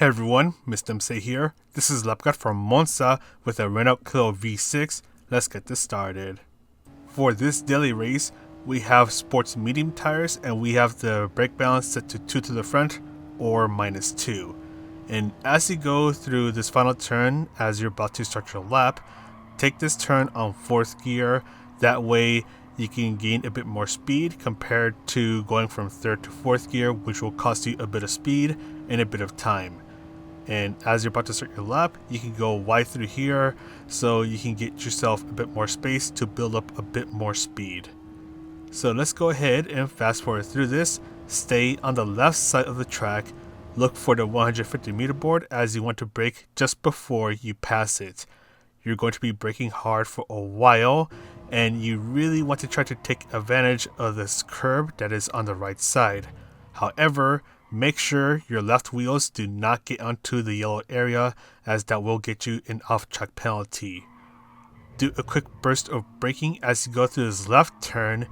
Hey everyone, Mr. MC here. This is Lepgat from Monza with a Renault Clio V6. Let's get this started. For this daily race, we have sports medium tires and we have the brake balance set to 2 to the front or -2. And as you go through this final turn, as you're about to start your lap, take this turn on 4th gear. That way you can gain a bit more speed compared to going from 3rd to 4th gear, which will cost you a bit of speed and a bit of time. And as you're about to start your lap, you can go wide through here so you can get yourself a bit more space to build up a bit more speed. So let's go ahead and fast forward through this. Stay on the left side of the track. Look for the 150 meter board as you want to brake just before you pass it. You're going to be braking hard for a while and you really want to try to take advantage of this curb that is on the right side. However, make sure your left wheels do not get onto the yellow area, as that will get you an off-track penalty. Do a quick burst of braking as you go through this left turn.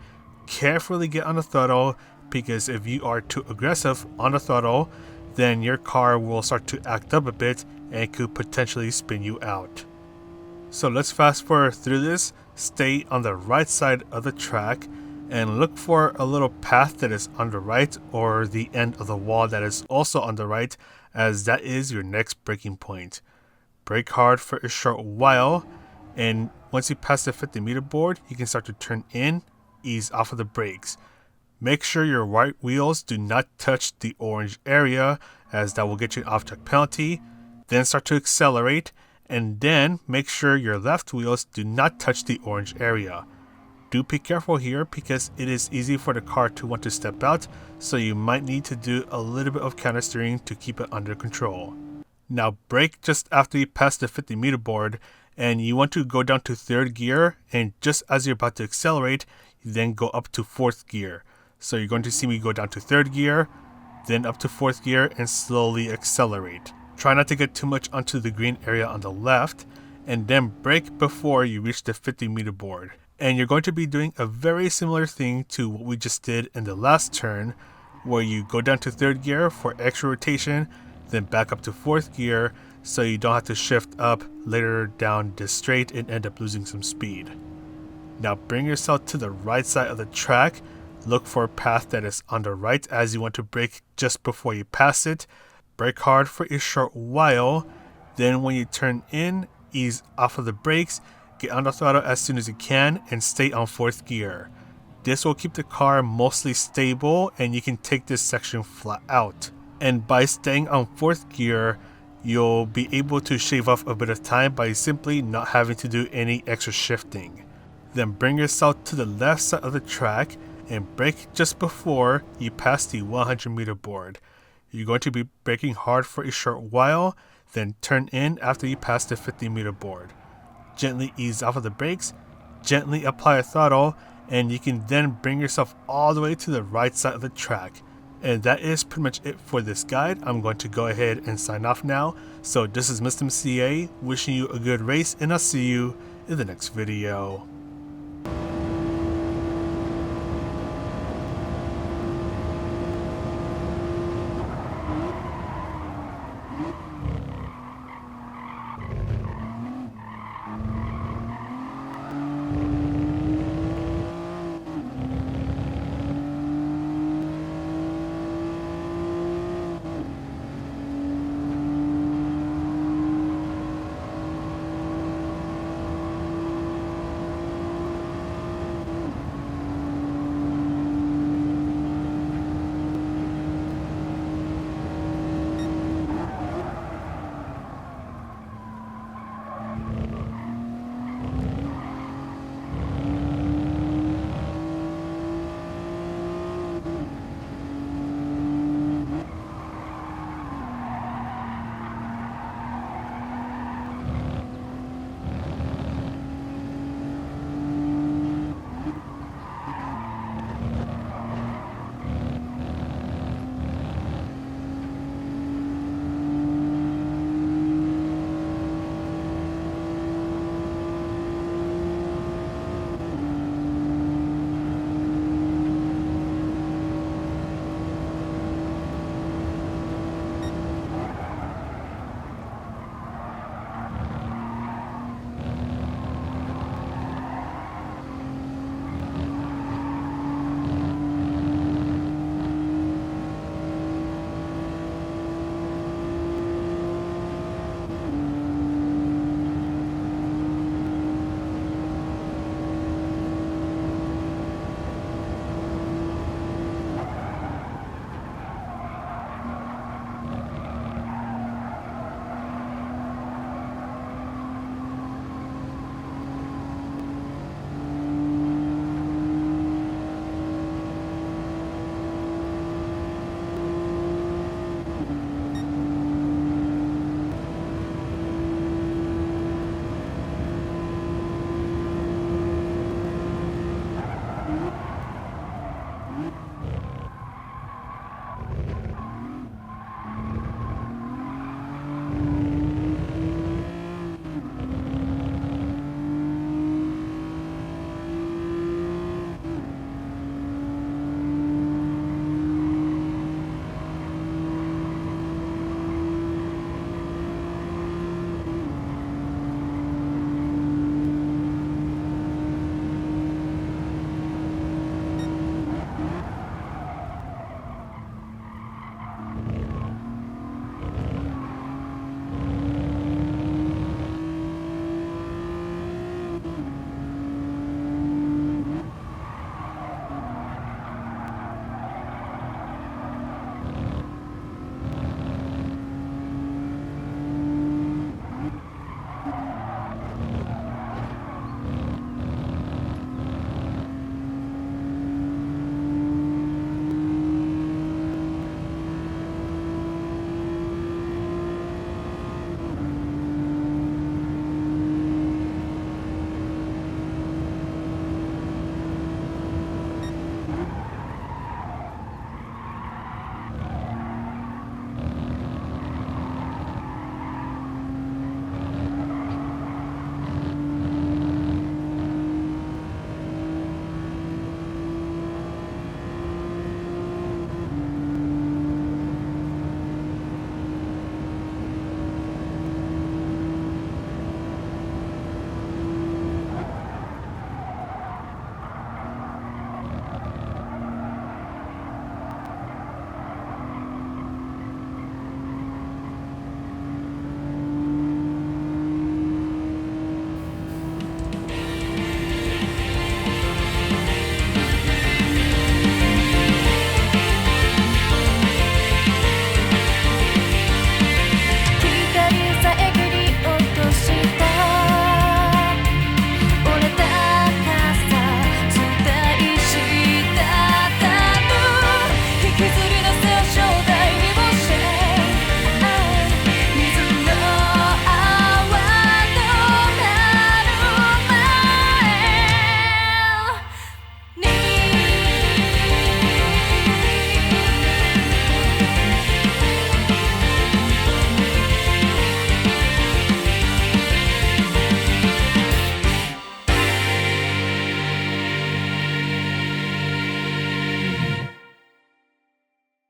Carefully get on the throttle, because if you are too aggressive on the throttle, then your car will start to act up a bit and could potentially spin you out. So let's fast forward through this. Stay on the right side of the track and look for a little path that is on the right or the end of the wall that is also on the right, as that is your next braking point. Brake hard for a short while, and once you pass the 50 meter board, you can start to turn in, ease off of the brakes. Make sure your right wheels do not touch the orange area, as that will get you an off-track penalty. Then start to accelerate, and then make sure your left wheels do not touch the orange area. Do be careful here because it is easy for the car to want to step out, so you might need to do a little bit of counter steering to keep it under control. Now brake just after you pass the 50 meter board, and you want to go down to 3rd gear, and just as you're about to accelerate, you then go up to 4th gear. So you're going to see me go down to 3rd gear, then up to 4th gear and slowly accelerate. Try not to get too much onto the green area on the left, and then brake before you reach the 50 meter board. And you're going to be doing a very similar thing to what we just did in the last turn, where you go down to 3rd gear for extra rotation, then back up to 4th gear so you don't have to shift up later down this straight and end up losing some speed. Now bring yourself to the right side of the track. Look for a path that is on the right as you want to brake just before you pass it. Brake hard for a short while, then when you turn in, ease off of the brakes, get on the throttle as soon as you can, and stay on 4th gear. This will keep the car mostly stable and you can take this section flat out. And by staying on 4th gear, you'll be able to shave off a bit of time by simply not having to do any extra shifting. Then bring yourself to the left side of the track and brake just before you pass the 100 meter board. You're going to be braking hard for a short while, then turn in after you pass the 50 meter board. Gently ease off of the brakes, gently apply a throttle, and you can then bring yourself all the way to the right side of the track. And that is pretty much it for this guide. I'm going to go ahead and sign off now. So this is Mr. MCA wishing you a good race, and I'll see you in the next video.